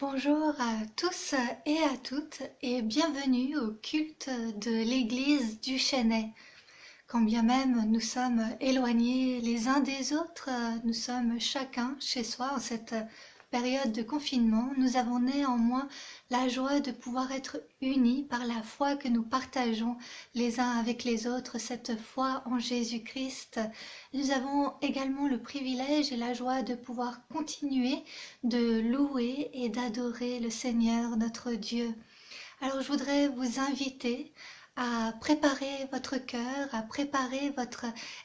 Bonjour à tous et à toutes et bienvenue au culte de l'église du Chênay. Quand bien même nous sommes éloignés les uns des autres, nous sommes chacun chez soi en cette période de confinement. Nous avons néanmoins la joie de pouvoir être unis par la foi que nous partageons les uns avec les autres, cette foi en Jésus-Christ. Nous avons également le privilège et la joie de pouvoir continuer de louer et d'adorer le Seigneur notre Dieu. Alors je voudrais vous inviter à préparer votre cœur, à préparer votre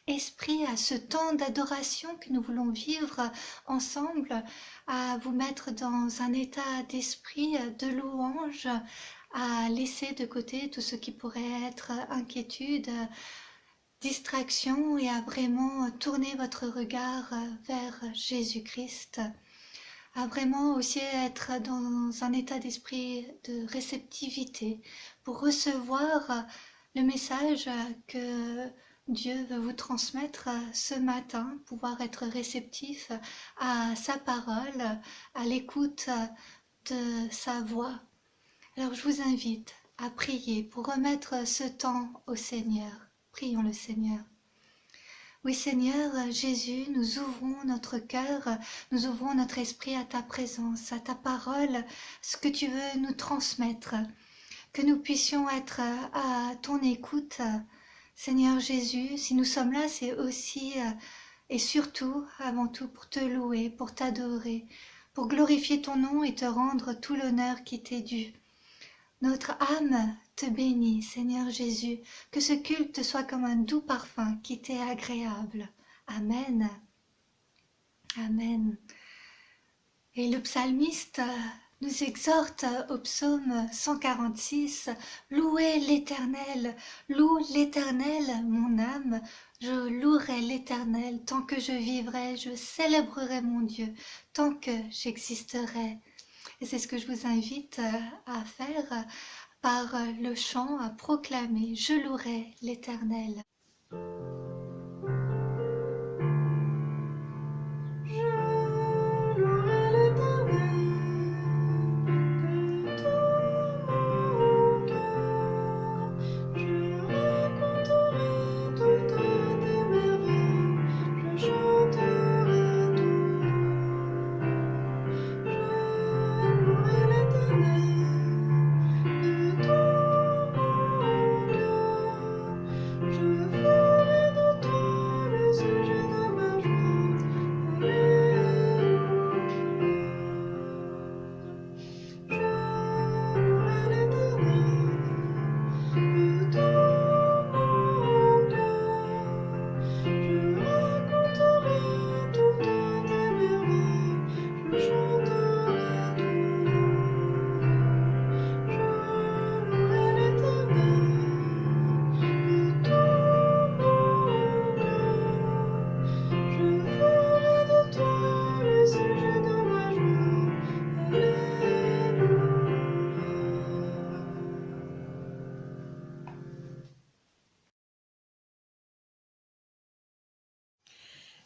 esprit à ce temps d'adoration que nous voulons vivre ensemble, à vous mettre dans un état d'esprit de louange, à laisser de côté tout ce qui pourrait être inquiétude, distraction et à vraiment tourner votre regard vers Jésus-Christ, à vraiment aussi être dans un état d'esprit de réceptivité pour recevoir le message que Dieu veut vous transmettre ce matin, pouvoir être réceptif à sa parole, à l'écoute de sa voix. Alors je vous invite à prier pour remettre ce temps au Seigneur. Prions le Seigneur. Oui Seigneur Jésus, nous ouvrons notre cœur, nous ouvrons notre esprit à ta présence, à ta parole, ce que tu veux nous transmettre, que nous puissions être à ton écoute. Seigneur Jésus, si nous sommes là, c'est aussi et surtout, avant tout, pour te louer, pour t'adorer, pour glorifier ton nom et te rendre tout l'honneur qui t'est dû. Notre âme te bénit, Seigneur Jésus, que ce culte soit comme un doux parfum qui t'est agréable. Amen. Amen. Et le psalmiste nous exhorte au psaume 146, « Louez l'Éternel, loue l'Éternel, mon âme, je louerai l'Éternel, tant que je vivrai, je célébrerai mon Dieu, tant que j'existerai. » Et c'est ce que je vous invite à faire par le chant, à proclamer « Je louerai l'Éternel ».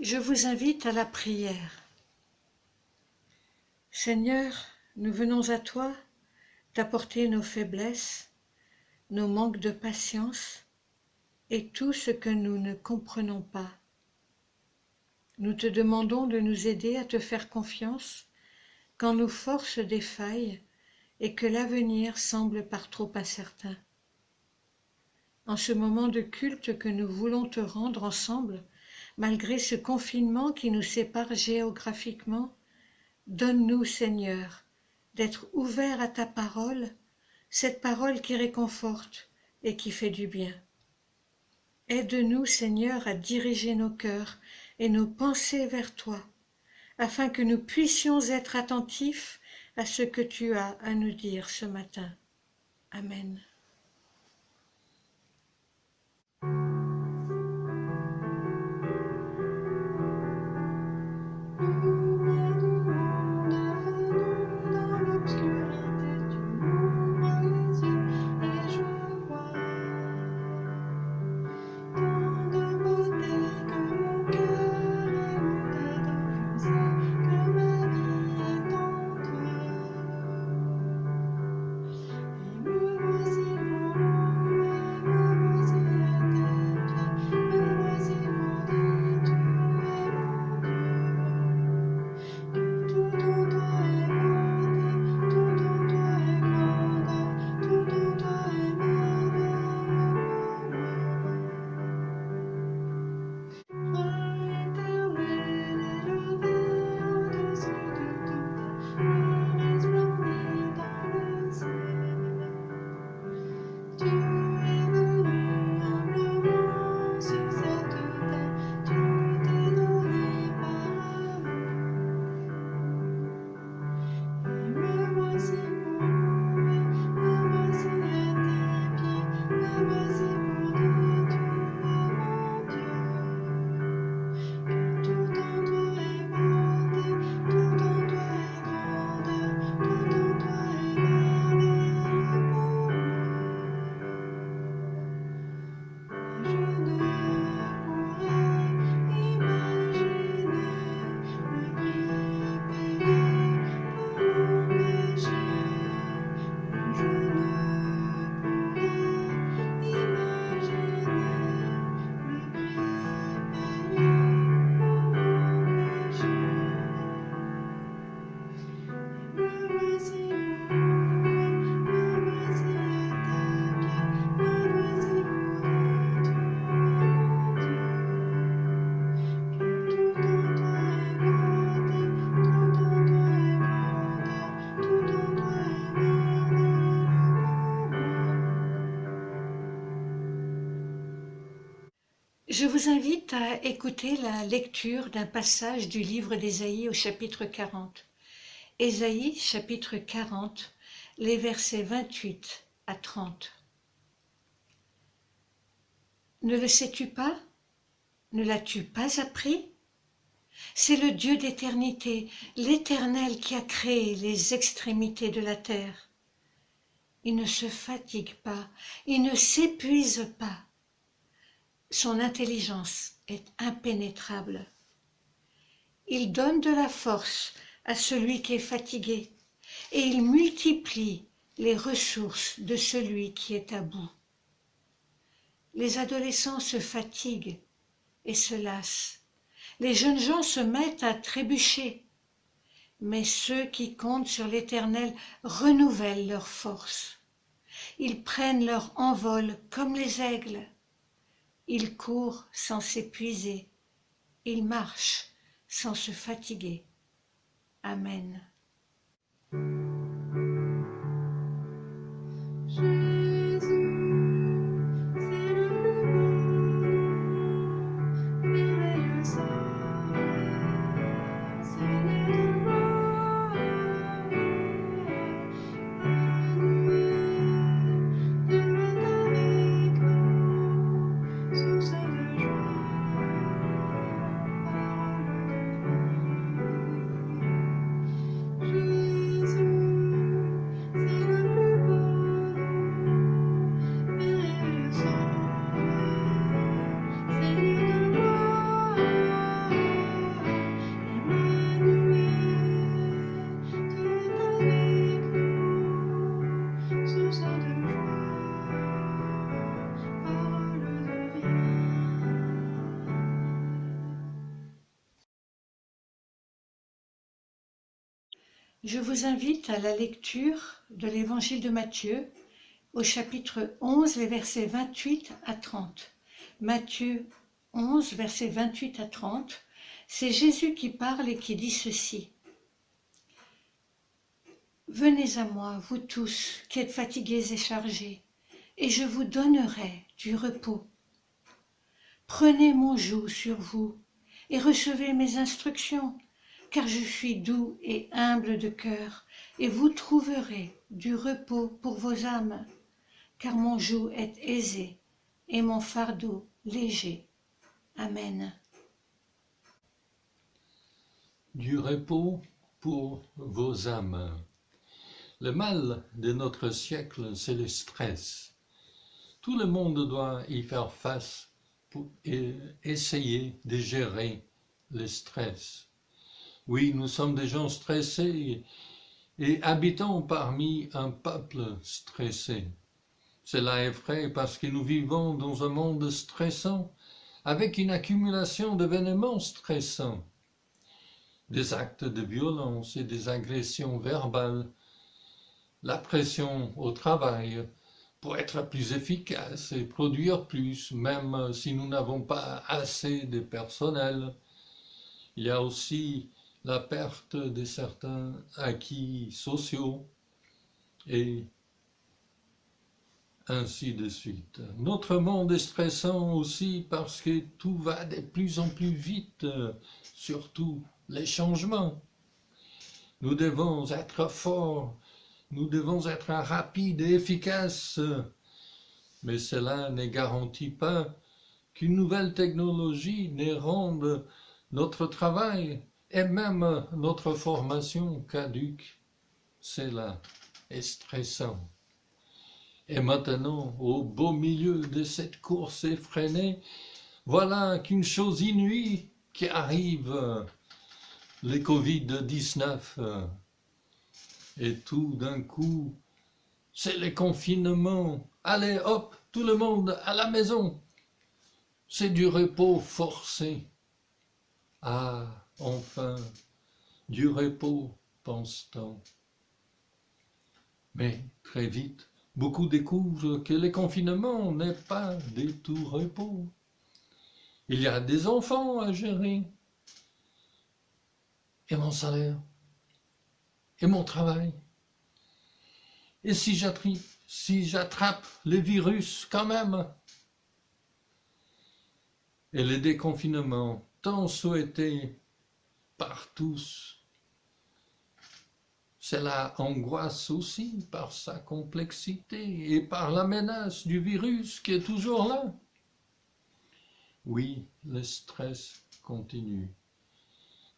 Je vous invite à la prière. Seigneur, nous venons à toi t'apporter nos faiblesses, nos manques de patience et tout ce que nous ne comprenons pas. Nous te demandons de nous aider à te faire confiance quand nos forces défaillent et que l'avenir semble par trop incertain. En ce moment de culte que nous voulons te rendre ensemble, malgré ce confinement qui nous sépare géographiquement, donne-nous, Seigneur, d'être ouverts à ta parole, cette parole qui réconforte et qui fait du bien. Aide-nous, Seigneur, à diriger nos cœurs et nos pensées vers toi, afin que nous puissions être attentifs à ce que tu as à nous dire ce matin. Amen. Je vous invite à écouter la lecture d'un passage du livre d'Ésaïe au chapitre 40. Ésaïe, chapitre 40, les versets 28 à 30. Ne le sais-tu pas? Ne l'as-tu pas appris? C'est le Dieu d'éternité, l'Éternel qui a créé les extrémités de la terre. Il ne se fatigue pas, il ne s'épuise pas. Son intelligence est impénétrable. Il donne de la force à celui qui est fatigué et il multiplie les ressources de celui qui est à bout. Les adolescents se fatiguent et se lassent. Les jeunes gens se mettent à trébucher. Mais ceux qui comptent sur l'Éternel renouvellent leurs forces. Ils prennent leur envol comme les aigles. Ils courent sans s'épuiser. Ils marchent sans se fatiguer. Amen. Je vous invite à la lecture de l'Évangile de Matthieu au chapitre 11, les versets 28 à 30. Matthieu 11, versets 28 à 30, c'est Jésus qui parle et qui dit ceci. « Venez à moi, vous tous qui êtes fatigués et chargés, et je vous donnerai du repos. Prenez mon joug sur vous et recevez mes instructions, car je suis doux et humble de cœur, et vous trouverez du repos pour vos âmes, car mon joug est aisé et mon fardeau léger. Amen. Du repos pour vos âmes. Le mal de notre siècle, c'est le stress. Tout le monde doit y faire face pour essayer de gérer le stress. Oui, nous sommes des gens stressés et habitons parmi un peuple stressé. Cela est vrai parce que nous vivons dans un monde stressant, avec une accumulation d'événements stressants, des actes de violence et des agressions verbales, la pression au travail pour être plus efficace et produire plus, même si nous n'avons pas assez de personnel. Il y a aussi la perte de certains acquis sociaux et ainsi de suite. Notre monde est stressant aussi parce que tout va de plus en plus vite, surtout les changements. Nous devons être forts, nous devons être rapides et efficaces, mais cela ne garantit pas qu'une nouvelle technologie ne rende notre travail et même notre formation caduque. Cela est stressant. Et maintenant, au beau milieu de cette course effrénée, voilà qu'une chose inouïe qui arrive, le Covid-19. Et tout d'un coup, c'est le confinement. Allez, hop, tout le monde à la maison. C'est du repos forcé. Ah, enfin, du repos, pense-t-on. Mais très vite, beaucoup découvrent que le confinement n'est pas du tout repos. Il y a des enfants à gérer. Et mon salaire. Et mon travail. Et si j'attrape le virus quand même? et le déconfinement tant souhaité par tous, c'est la angoisse aussi par sa complexité et par la menace du virus qui est toujours là. Oui, le stress continue.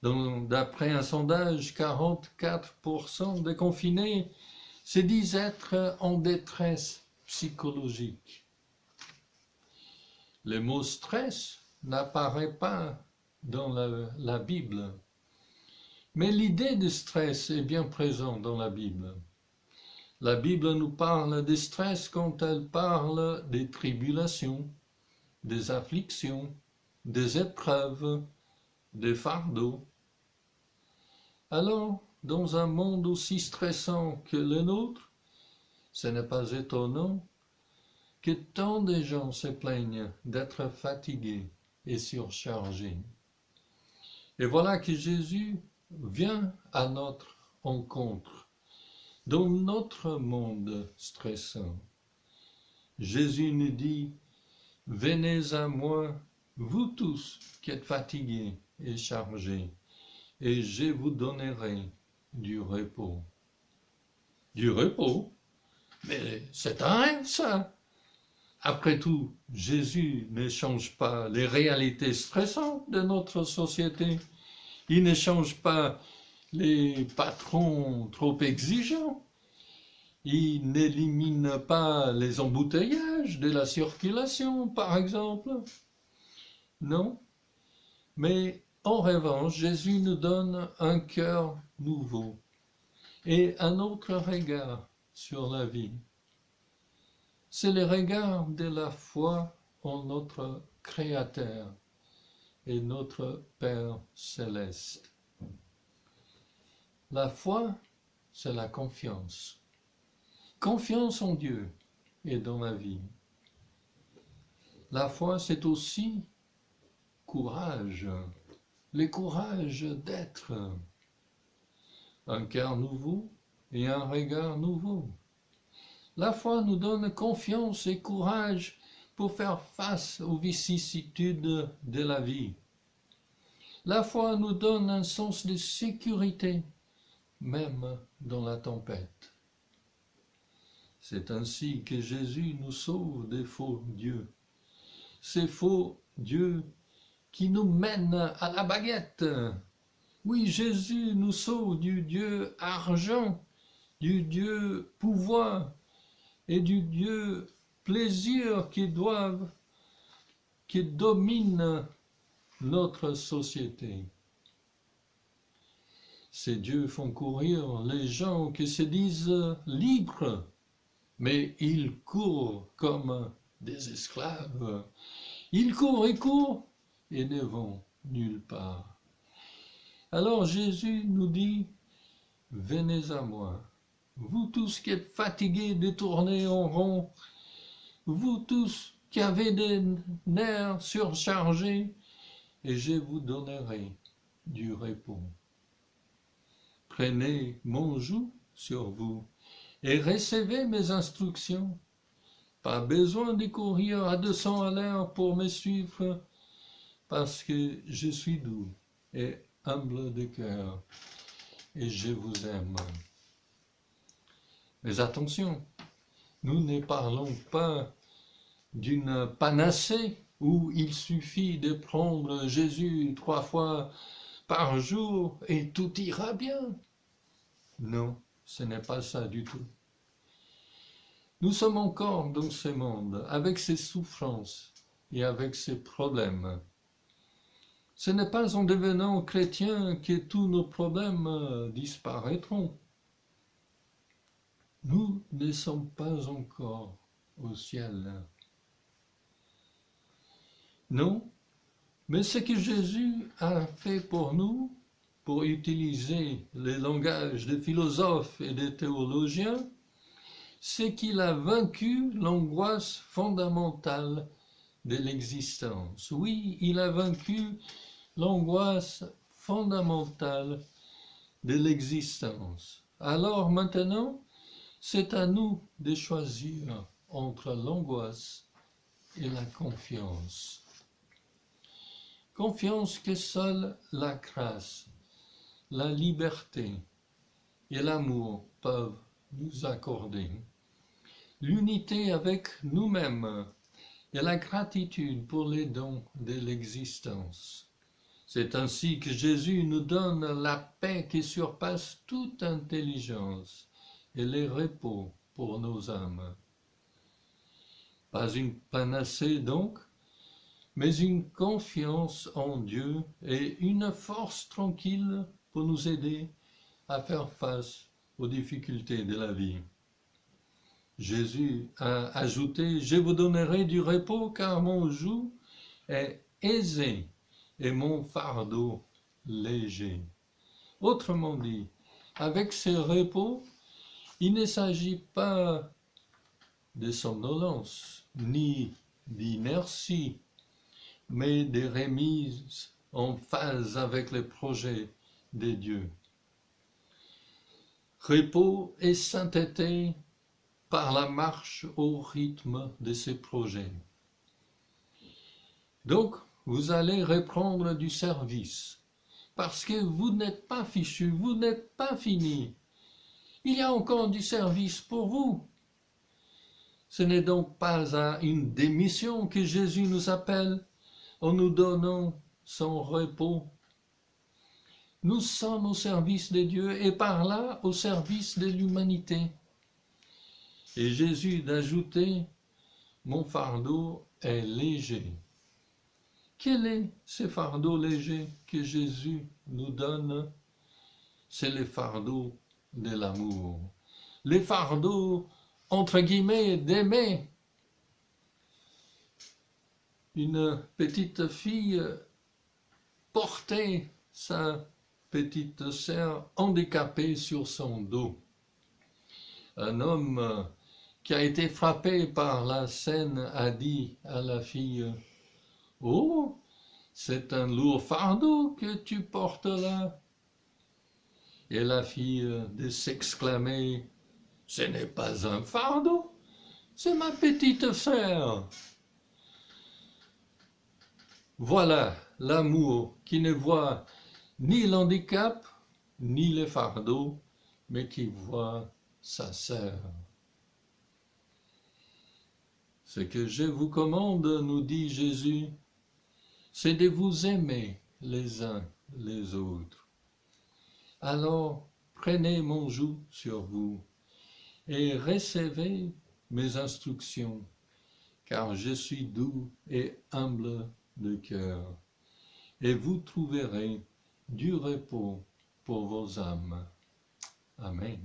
D'après un sondage, 44% des confinés se disent être en détresse psychologique. Le mot stress n'apparaît pas dans la Bible, mais l'idée de stress est bien présente dans la Bible. La Bible nous parle de stress quand elle parle des tribulations, des afflictions, des épreuves, des fardeaux. Alors, dans un monde aussi stressant que le nôtre, ce n'est pas étonnant que tant de gens se plaignent d'être fatigués et surchargés. Et voilà que Jésus vient à notre rencontre dans notre monde stressant. Jésus nous dit, « Venez à moi, vous tous qui êtes fatigués et chargés, et je vous donnerai du repos. » Du repos? Mais c'est un rêve, ça! Après tout, Jésus ne change pas les réalités stressantes de notre société. Il ne change pas les patrons trop exigeants. Il n'élimine pas les embouteillages de la circulation, par exemple. Non, mais en revanche, Jésus nous donne un cœur nouveau et un autre regard sur la vie. C'est le regard de la foi en notre Créateur et notre Père céleste. La foi, c'est la confiance. Confiance en Dieu et dans la vie. La foi, c'est aussi courage, le courage d'être. Un cœur nouveau et un regard nouveau. La foi nous donne confiance et courage pour faire face aux vicissitudes de la vie. La foi nous donne un sens de sécurité, même dans la tempête. C'est ainsi que Jésus nous sauve des faux dieux. Ces faux dieux qui nous mènent à la baguette. Oui, Jésus nous sauve du Dieu argent, du Dieu pouvoir et du Dieu plaisir qui domine notre société. Ces dieux font courir les gens qui se disent libres, mais ils courent comme des esclaves. Ils courent et ne vont nulle part. Alors Jésus nous dit, « Venez à moi, vous tous qui êtes fatigués de tourner en rond, vous tous qui avez des nerfs surchargés, et je vous donnerai du repos. Prenez mon joug sur vous et recevez mes instructions. Pas besoin de courir à 200 à l'heure pour me suivre, parce que je suis doux et humble de cœur, et je vous aime. » Mais attention, nous ne parlons pas d'une panacée où il suffit de prendre Jésus 3 fois par jour et tout ira bien. Non, ce n'est pas ça du tout. Nous sommes encore dans ce monde, avec ses souffrances et avec ses problèmes. Ce n'est pas en devenant chrétien que tous nos problèmes disparaîtront. Nous ne sommes pas encore au ciel. Non, mais ce que Jésus a fait pour nous, pour utiliser le langage des philosophes et des théologiens, c'est qu'il a vaincu l'angoisse fondamentale de l'existence. Oui, il a vaincu l'angoisse fondamentale de l'existence. Alors maintenant, c'est à nous de choisir entre l'angoisse et la confiance. Confiance que seule la grâce, la liberté et l'amour peuvent nous accorder. L'unité avec nous-mêmes et la gratitude pour les dons de l'existence. C'est ainsi que Jésus nous donne la paix qui surpasse toute intelligence et le repos pour nos âmes. Pas une panacée donc, mais une confiance en Dieu et une force tranquille pour nous aider à faire face aux difficultés de la vie. Jésus a ajouté « Je vous donnerai du repos car mon joug est aisé et mon fardeau léger. » Autrement dit, avec ce repos, il ne s'agit pas de somnolence ni d'inertie, mais de remise en phase avec les projets de Dieu. Repos et sainteté par la marche au rythme de ses projets. Donc, vous allez reprendre du service, parce que vous n'êtes pas fichu, vous n'êtes pas fini. Il y a encore du service pour vous. Ce n'est donc pas à une démission que Jésus nous appelle en nous donnant son repos. Nous sommes au service de Dieu et par là au service de l'humanité. Et Jésus d'ajouter « Mon fardeau est léger ». Quel est ce fardeau léger que Jésus nous donne? C'est le fardeau de l'amour. Le fardeau, entre guillemets, d'aimer. Une petite fille portait sa petite sœur handicapée sur son dos. Un homme qui a été frappé par la scène a dit à la fille « Oh, c'est un lourd fardeau que tu portes là. » Et la fille de s'exclamer « Ce n'est pas un fardeau, c'est ma petite sœur. » Voilà l'amour qui ne voit ni l'handicap, ni le fardeau, mais qui voit sa sœur. Ce que je vous commande, nous dit Jésus, c'est de vous aimer les uns les autres. Alors, prenez mon joug sur vous et recevez mes instructions, car je suis doux et humble de cœur, et vous trouverez du repos pour vos âmes. Amen.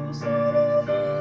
Sous le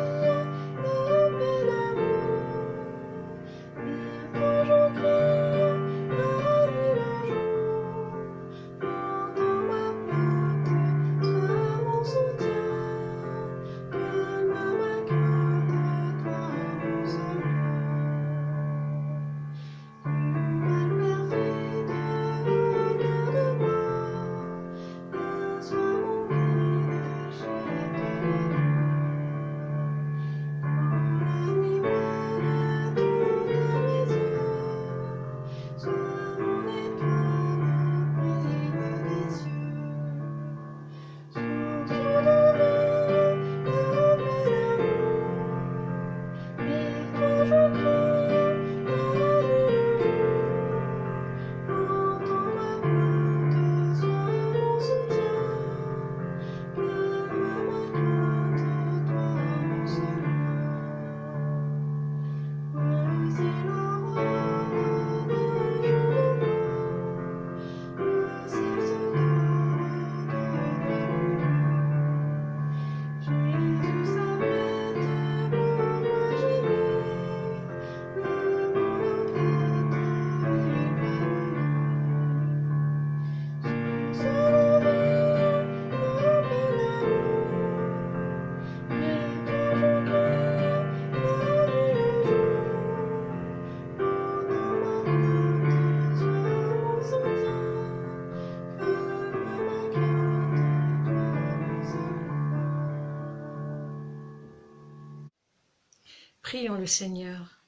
Prions le Seigneur.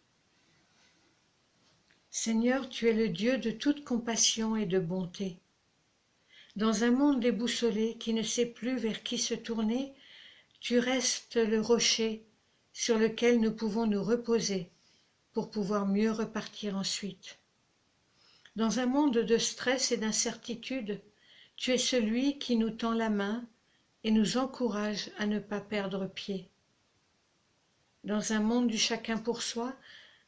Seigneur, tu es le Dieu de toute compassion et de bonté. Dans un monde déboussolé qui ne sait plus vers qui se tourner, tu restes le rocher sur lequel nous pouvons nous reposer pour pouvoir mieux repartir ensuite. Dans un monde de stress et d'incertitude, tu es celui qui nous tend la main et nous encourage à ne pas perdre pied. Dans un monde du chacun pour soi,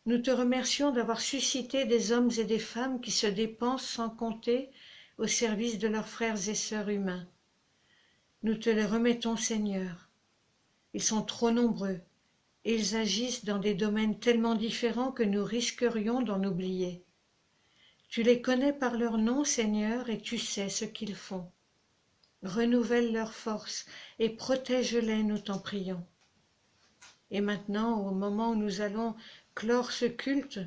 nous te remercions d'avoir suscité des hommes et des femmes qui se dépensent sans compter au service de leurs frères et sœurs humains. Nous te les remettons, Seigneur. Ils sont trop nombreux et ils agissent dans des domaines tellement différents que nous risquerions d'en oublier. Tu les connais par leur nom, Seigneur, et tu sais ce qu'ils font. Renouvelle leurs forces et protège-les, nous t'en prions. Et maintenant, au moment où nous allons clore ce culte,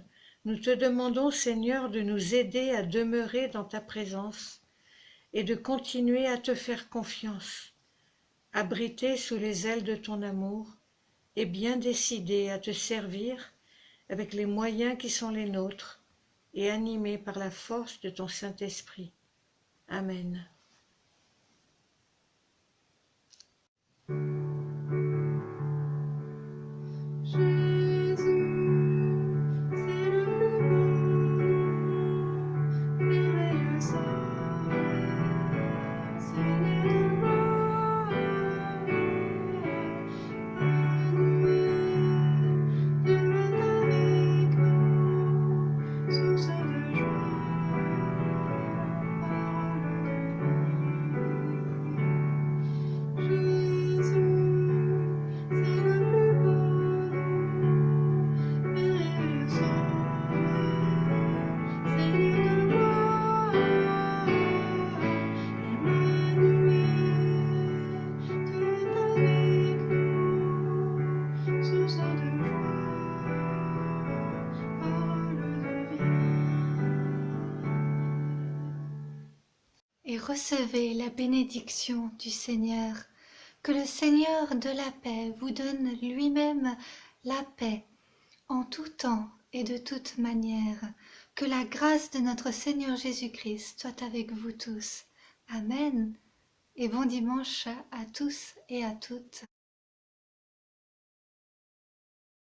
nous te demandons, Seigneur, de nous aider à demeurer dans ta présence et de continuer à te faire confiance, abrités sous les ailes de ton amour et bien décidés à te servir avec les moyens qui sont les nôtres et animés par la force de ton Saint-Esprit. Amen. Et recevez la bénédiction du Seigneur. Que le Seigneur de la paix vous donne lui-même la paix en tout temps et de toute manière. Que la grâce de notre Seigneur Jésus-Christ soit avec vous tous. Amen. Et bon dimanche à tous et à toutes.